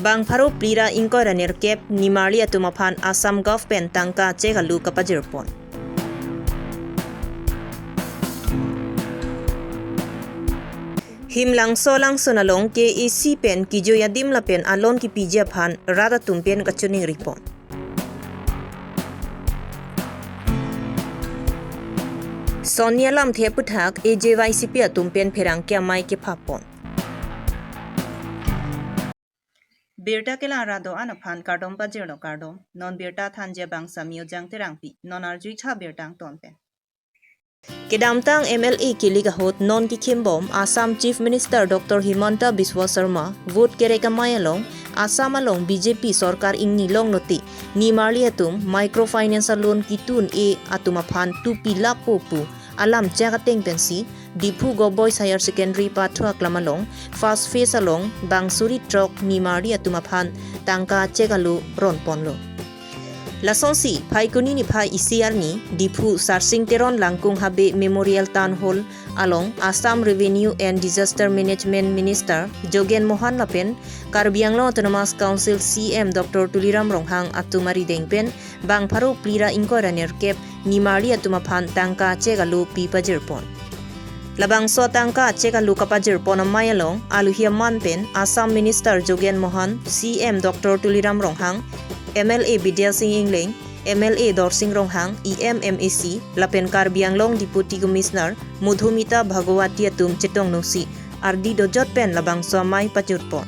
Bang Pharu Plira Inko Ranir Kep Nimali Atumaphan Assam Government Tangka Chegalu Kapajirpon. Himlang solang sonalong ke isi pen kijo yadim la pen alon ki pija phan rada tumpen kachuning ripon. Sonia lam the puthak AJYCP tumpen pherang kya mai ke phapon. Birta kela rado ana phan kardom pajero kardom non birta thanje bang samyo jang terangpi non arjui cha birtang tonpen. Kedamtang MLA Kiliga hot non ki khimbom Assam Chief Minister Dr. Himanta Biswa Sharma vote kereka mayalong Assam along BJP Sarkar ingni long noti ni marli atum microfinance loan kitun e atumaphan 2 lakh popu alam jagateng pensi Dipu Goboys Higher Secondary Pathwa Klamalong first phase along Bangsuri Trok ni marli atumaphan tangka chegalu ronponlo. Lasonsi phai kuni ni phai ICR ni Dipu Sarsing Teron Langkung Habe Memorial Town Hall along Assam Revenue and Disaster Management Minister Jogen Mohan Lapen Karbi Anglong Autonomous Council CM Dr. Tuliram Ronghang Atumari Dengpen Bang Pharu Plira Inkoranir Kep Nimari Atumaphan Tangka Chegalu Pipajirpon. Labang so tangka chegalu kapajirpon mayalong aluhia manpen Assam Minister Jogen Mohan CM Dr. Tuliram Ronghang MLA Bidya Singh Ingling, MLA Dorsing Ronghang, EMMAC, Lapen Karbi Anglong Deputy Commissioner, Mudhumita Bhagawati Atum Chetong Nusi, Ardi Dojot Pen Labang Somai Pachurpon.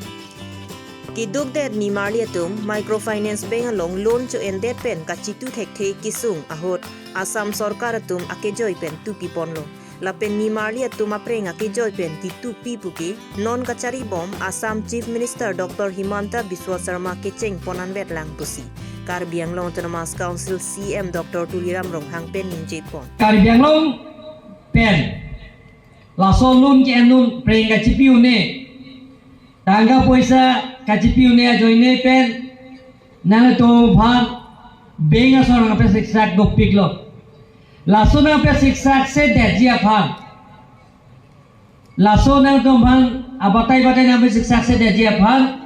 Kiduk det ni Marli Atum, Microfinance Bank along loan cho endet pen kachitu thekte kisung ahot, Assam Sarkar Atum akejoy pen tupi ponlo. Lapen ni Marli Atum apreng akejoy pen ki tupi puki, non kachari bom Assam Chief Minister Dr. Himanta Biswa Sharma kecheng ponan bet lang pusi. Karbi Anglong Autonomous Council CM Dr. Tuliram Ronghang pen ninje pon. Karbi Anglong pen laso lun ki anun preng kachipiu ne tangga poisa kachipiu ne ajoine pen nang to bhan benga sorang ape siksak dopik lo laso na ape siksak se dejia phan laso nang to bhan abatai batai na ape siksak se dejia phan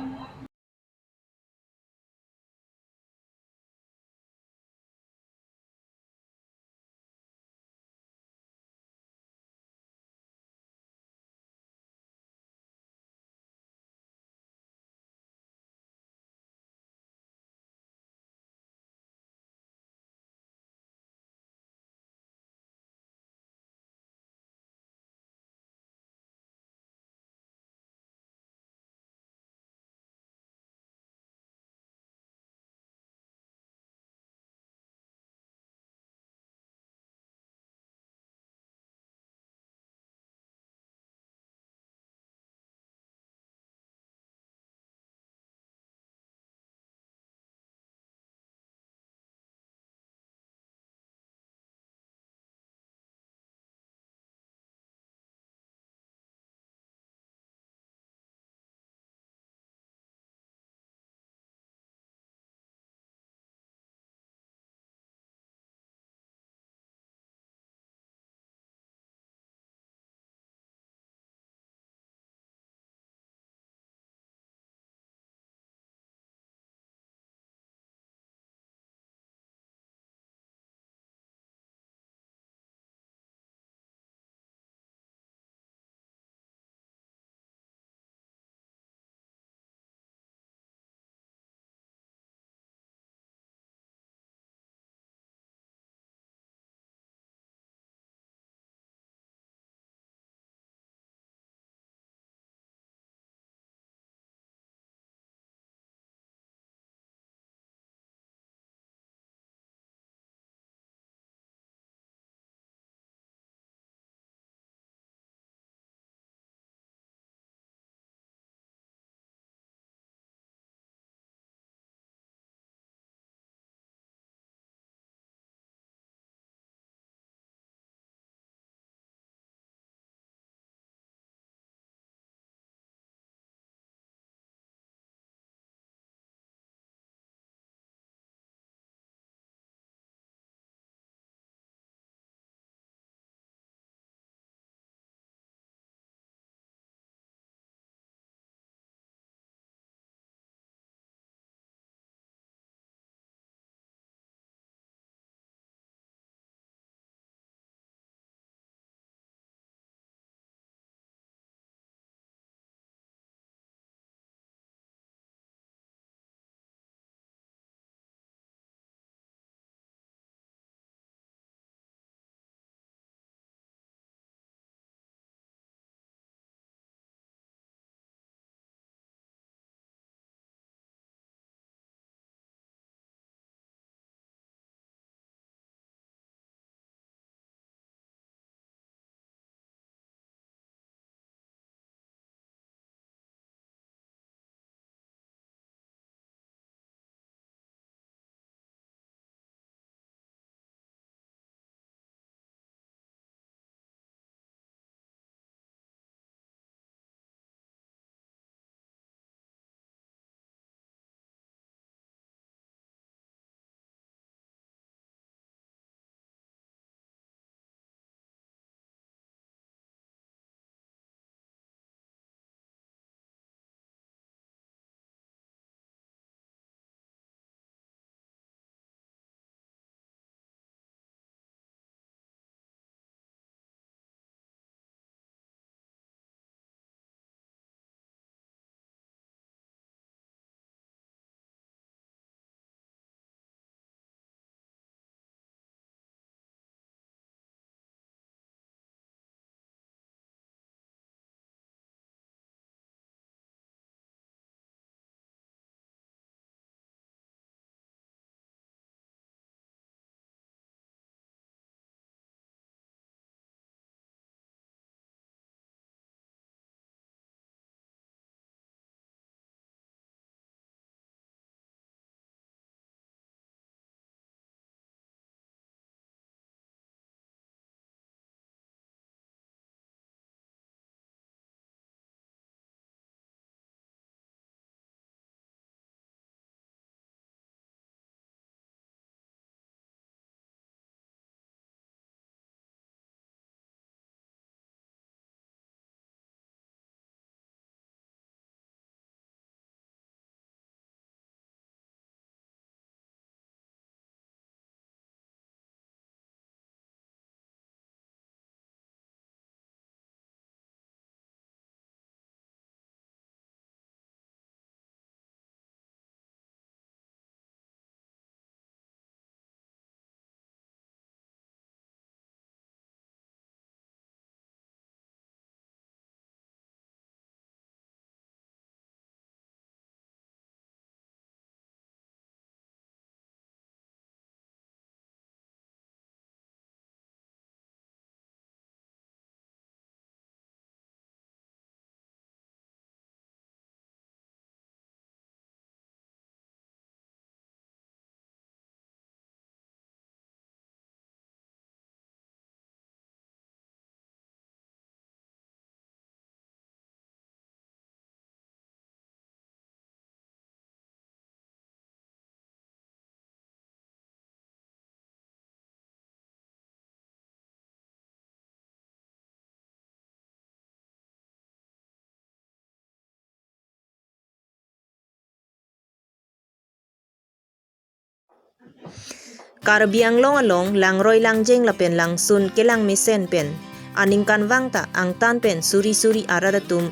Karbi Anglong along langroy langjeng lapen langsun kelang misen pen aning kan wangta ang tan pen suri-suri aradatum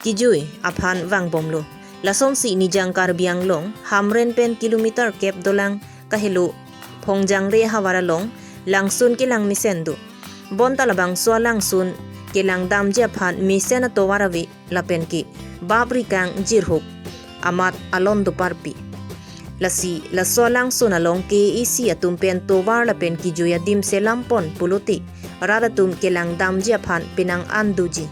kijui aphan wang bomlo lason si nijang Karbi Anglong hamren pen kilometer kep dolang kahilo Phongjang re hawaralong langsun kelang misen du bon talabang so langsun kelang damje aphan misen towarawi lapen ki babri kang jirhuk amat alon do parpi lasi laso langsun along ke isi atum pen towar lapen ki joya dim selampon puluti radatum kelang damje aphan pinang anduji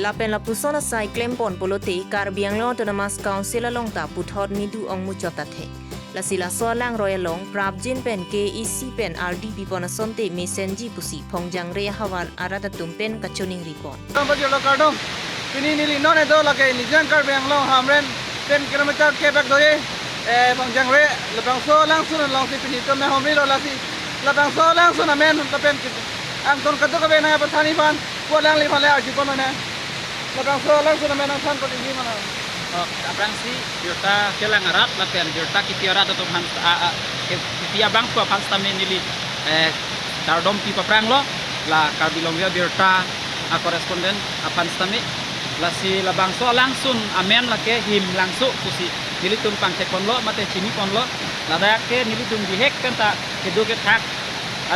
lapen la pusona sai klempon polote Karbi Anglong Autonomous Council along ta puthot nidu ong muchota the la sila so lang royalong prabjin pen KEC pen RDP ponasonte mesenji pusi Phongjang re hawal arada tumpen kachuning report Bajir lo kardom pini nili none do la ke nijang Karbi Anglong hamren 10 km ke bak dore Phongjang re labang so lang sun long si pini to me homri lo la si labang so lang sun amen la pen ang ton kadu ka be na pathani ban ko lang li phale aji kono ne labang so lang sun amen ang than ko ni mana Aprang si Birta kelang arat lapen Birta kitiara to han kitia bang ko han stamen nili tardom pi paprang lo la Karbilong ya Birta a correspondent apan stame la si labang so langsun amen la ke him langsu kusi nili tum pang te kon lo mate chini kon lo la da ke nili tum dihek kan ta kedu ke thak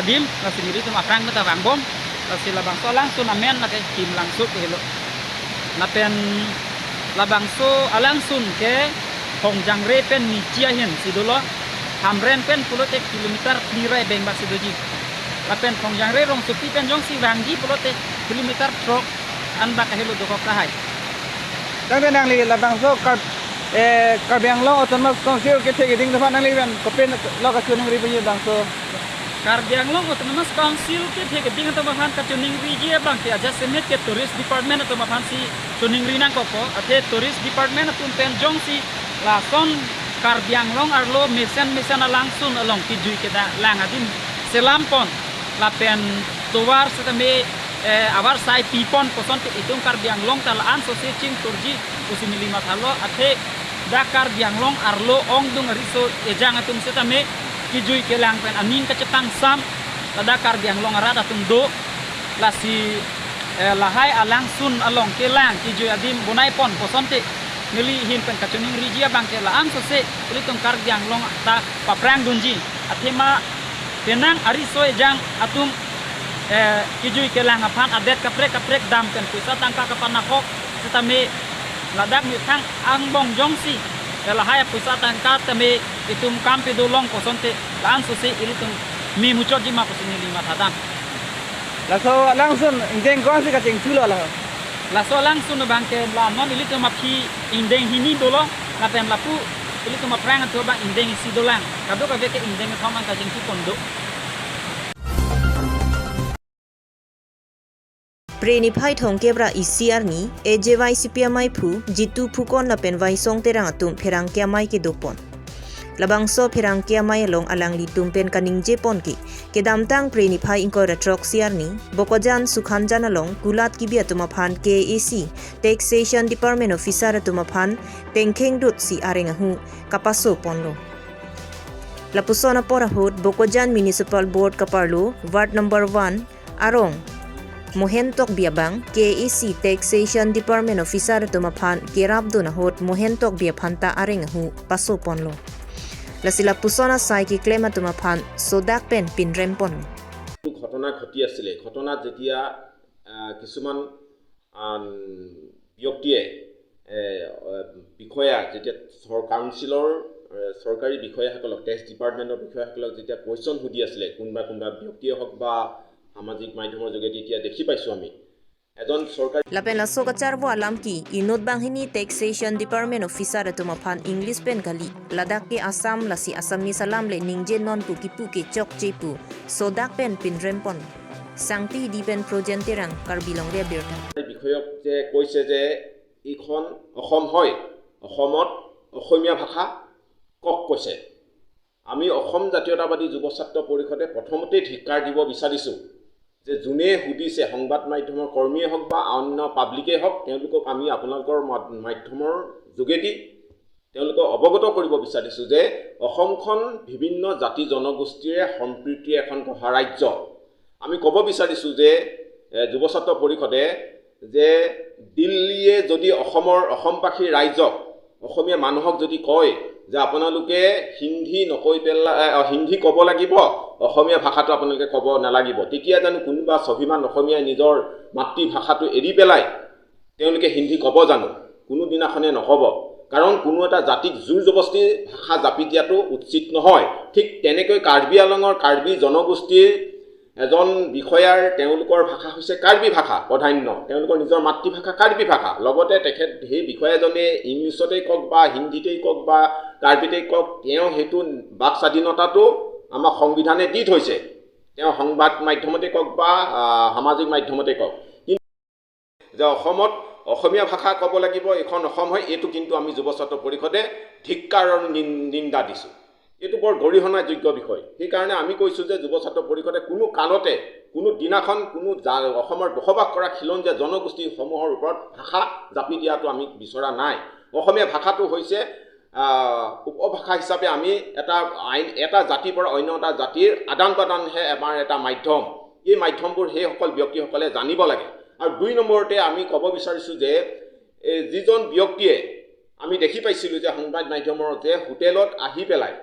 adim la si nili tum aprang ta bang bom la si labang so langsun amen la ke him langsu ke lo lapen labang so alangsun ke Phongjang re pen ni chia hian sidulo hamren pen pulote kilometer klirai beng bak sidoji lapen Phongjang re rong supi pen jong si wanggi pulote kilometer trok an bak helo dokok kahai dang den nang li labang so Karbi Anglong Autonomous Council ke te ding da nang li ben ko pen lo ka chuning ri bi bang so Karbi Anglong Autonomous Council ke thek ding ta mahan ka chuning ri je bang ke aja semet ke tourist department to mahan si chuning ri nang ko ate tourist department atun pen jong si la son Karbi Anglong arlo mesen alangsun along kijui ke da lang adin selampon la pen towar setame awar sai pipon poson te itung Karbi Anglong tal an so se ching turji usini lima thalo ate da Karbi Anglong arlo ong dung riso ejang atum setame kijui kelang pen aning kacetang sam tada Karbi Anglong arada tum do la si lahai alang sun along kelang kijui adim bunai pon posonte nili hin pen kachuning rijia bangke la am so se ulitung Karbi Anglong ta paprang dunji athema penang ariso ejang atum kijui kelang aphan adet kaprek dam pen puisa tangka kapanakok setame ladak mi thang angbong jongsi lahai puisa tangka tame itum kampe dolong posonte lan so se ilitum mi muchoji ma posini lima thadam la so lang sun deng ko si ka ting chulo la la so langsun bangke la non ilitum aphi indeng hini dolo la pem lapu ilitum aprang to bang indeng si dolang kado ka veke indeng thomang ka jingki kondo Preni phai thong kebra ICR ni AJY CPMI phu jitu phukon la pen vai song terang atum pherang kya mai ke dopon labang so pherang kya mai long alang li tumpen kaning je pon ki kedam tang preni phai inko retrok siar ni bokojan sukhanjan along gulat ki bia tuma phan KEC taxation department officer tuma phan tengkheng dut si areng hu kapaso ponlo lapusona pora hot bokojan municipal board kaparlo ward number 1 arong Mohentok biabang KEC taxation department officer tumaphan kerabdo na hot Mohentok biaphanta areng hu paso ponlo lasila pusona sai ki claim tumaphan sodak pen pinrem pon ঘটনা ঘটি আছিল ঘটনা যেতিয়া কিছুমান ব্যক্তিয়ে বিষয়া যেতিয়া কাউন্সিলৰ সৰকাৰি বিষয়াসকলক টেক্স ডিপাৰ্টমেন্টৰ বিষয়াসকলক যেতিয়া কোৱেশ্চন সুধি আছিল কোনবা ব্যক্তিয়ে হক বা সামাজিক মাধ্যমৰ যোগেদি এতিয়া দেখি পাইছো আমি এজন সরকারি lapen la sokachar bo alam ki inot banghini taxation department officer tumaphan english pen gali ladak ke asam lasi asami salam le ningje non pu ki pu ke chok che pu sodak pen pinrem pon sangti di pen projenterang Karbilong re berta বিষয়ক যে কৈছে যে ইখন অসম হয় অসমত অসমীয়া ভাষা কক কৈছে আমি অসম জাতীয়তাবাদী যুৱ ছাত্ৰ পৰিষদে প্ৰথমতে ধিক্কাৰ দিব বিচাৰিছো যে যোনে সুধিছে সংবাদ মাধ্যমৰ কৰ্মীয়ে হওক বা অন্য পাব্লিকেই হওক তেওঁলোকক আমি আপোনালোকৰ মাধ্যমৰ যোগেদি তেওঁলোকক অৱগত কৰিব বিচাৰিছোঁ যে অসমখন বিভিন্ন জাতি জনগোষ্ঠীৰে সম্প্ৰীতিৰ এখন গঢ়া ৰাজ্য। আমি ক'ব বিচাৰিছোঁ যে যুৱ ছাত্ৰ পৰিষদে যে দিল্লীয়ে যদি অসমবাসী ৰাইজক অসমীয়া মানুহক যদি কয় যে আপোনালোকে হিন্দী নকৈ পেলাই হিন্দী ক'ব লাগিব, অসমীয়া ভাষাটো আপোনালোকে ক'ব নালাগিব, তেতিয়া জানো কোনোবা স্বাভিমান অসমীয়াই নিজৰ মাতৃভাষাটো এৰি পেলাই তেওঁলোকে হিন্দী ক'ব জানো? কোনোদিনাখনে নক'ব। কাৰণ কোনো এটা জাতিক জোৰ জবস্তি ভাষা জাপি দিয়াটো উচিত নহয়। ঠিক তেনেকৈ কাৰ্বি আংলঙৰ কাৰ্বি জনগোষ্ঠীৰ এজন বিষয়াৰ তেওঁলোকৰ ভাষা হৈছে কাৰ্বি ভাষা প্ৰধান্য, তেওঁলোকৰ নিজৰ মাতৃভাষা কাৰ্বি ভাষা। লগতে তেখেত সেই বিষয়াজনে ইংলিছতেই কওক বা হিন্দীতেই কওক বা কাৰ্বিতেই কওক, তেওঁ সেইটো বাক স্বাধীনতাটো আমাক সংবিধানে দি থৈছে। তেওঁ সংবাদ মাধ্যমতে কওক বা সামাজিক মাধ্যমতে কওক, কিন্তু যে অসমত অসমীয়া ভাষা ক'ব লাগিব, এইখন অসম হয়, এইটো কিন্তু আমি যুৱ ছাত্ৰ পৰিষদে ধিক্কাৰ আৰু নিন্দা দিছোঁ। এইটো বৰ গৰিহণাযোগ্য বিষয়। সেইকাৰণে আমি কৈছোঁ যে যুৱ ছাত্ৰ পৰিষদে কোনো কালতে কোনো দিনাখন কোনো অসমৰ বসবাস কৰা খিলঞ্জীয়া জনগোষ্ঠীসমূহৰ ওপৰত ভাষা জাপি দিয়াটো আমি বিচৰা নাই। অসমীয়া ভাষাটো হৈছে উপভাষা হিচাপে আমি এটা জাতিৰ পৰা অন্য এটা জাতিৰ আদান প্ৰদানহে আমাৰ এটা মাধ্যম। এই মাধ্যমবোৰ সেইসকল ব্যক্তিসকলে জানিব লাগে। আৰু 2 নম্বৰতে আমি ক'ব বিচাৰিছোঁ যে যিজন ব্যক্তিয়ে আমি দেখি পাইছিলোঁ যে সংবাদ মাধ্যমৰ যে হোটেলত আহি পেলাই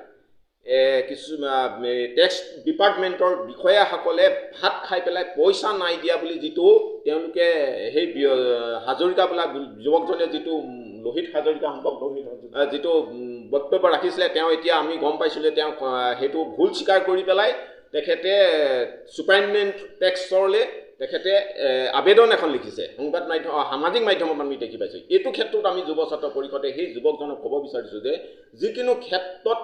কিছু টেক্স ডিপাৰ্টমেণ্টৰ বিষয়াসকলে ভাত খাই পেলাই পইচা নাই দিয়া বুলি যিটো তেওঁলোকে সেই হাজৰিকা বোলা যুৱকজনে যিটো লোহিত হাজৰিকা সম্ভৱ যিটো বক্তব্য ৰাখিছিলে, তেওঁ এতিয়া আমি গম পাইছোঁ যে তেওঁ সেইটো ভুল স্বীকাৰ কৰি পেলাই তেখেতে ছুপাৰিনটেণ্ডেণ্ট টেক্সলৈ তেখেতে আবেদন এখন লিখিছে। সংবাদ মাধ্যম সামাজিক মাধ্যমত আমি দেখি পাইছোঁ। এইটো ক্ষেত্ৰত আমি যুৱ ছাত্ৰ পৰিষদে সেই যুৱকজনক ক'ব বিচাৰিছোঁ যে যিকোনো ক্ষেত্ৰত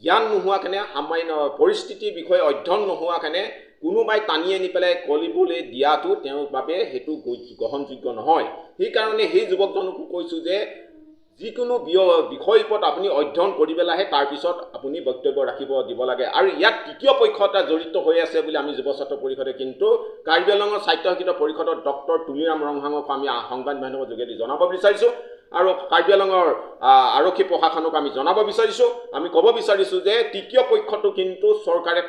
জ্ঞান নোহোৱাকেনে সামান্য পৰিস্থিতিৰ বিষয়ে অধ্যয়ন নোহোৱাকেনে কোনোবাই টানি আনি পেলাই কলিবলৈ দিয়াটো তেওঁৰ বাবে সেইটো গ্ৰহণযোগ্য নহয়। সেইকাৰণে সেই যুৱকজনকো কৈছোঁ যে যিকোনো বিষয়ৰ ওপৰত আপুনি অধ্যয়ন কৰি পেলাইহে তাৰপিছত আপুনি বক্তব্য ৰাখিব দিব লাগে। আৰু ইয়াত তৃতীয় পক্ষ এটা জড়িত হৈ আছে বুলি আমি যুৱ ছাত্ৰ পৰিষদে কিন্তু কাৰ্বি আংলঙৰ স্বায়ত্তশাসিত পৰিষদৰ ডক্টৰ তুলিৰাম ৰংহাঙক আমি সংবাদ মাধ্যমৰ যোগেদি জনাব বিচাৰিছোঁ। আৰু কাৰ্বি আংলঙৰ আৰক্ষী প্ৰশাসনক আমি জনাব বিচাৰিছোঁ, আমি ক'ব বিচাৰিছোঁ যে তৃতীয় পক্ষটো কিন্তু চৰকাৰে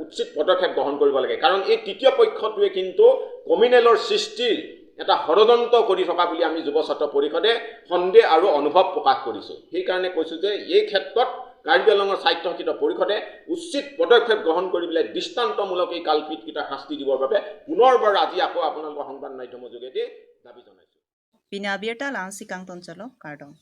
উচিত পদক্ষেপ গ্ৰহণ কৰিব লাগে। কাৰণ এই তৃতীয় পক্ষটোৱে কিন্তু কমিউনেলৰ সৃষ্টিৰ এটা ষড়যন্ত্ৰ কৰি থকা বুলি আমি যুৱ ছাত্ৰ পৰিষদে সন্দেহ আৰু অনুভৱ প্ৰকাশ কৰিছোঁ। সেইকাৰণে কৈছোঁ যে এই ক্ষেত্ৰত কাৰ্বি আংলঙৰ স্বায়ত্তশাসিত পৰিষদে উচিত পদক্ষেপ গ্ৰহণ কৰি পেলাই দৃষ্টান্তমূলক এই কালপিতকেইটা শাস্তি দিবৰ বাবে পুনৰবাৰ আজি আকৌ আপোনালোকৰ সংবাদ মাধ্যমৰ যোগেদি দাবী জনাইছোঁ। Pinabierta lang si Kang Tonsalo, Cardong.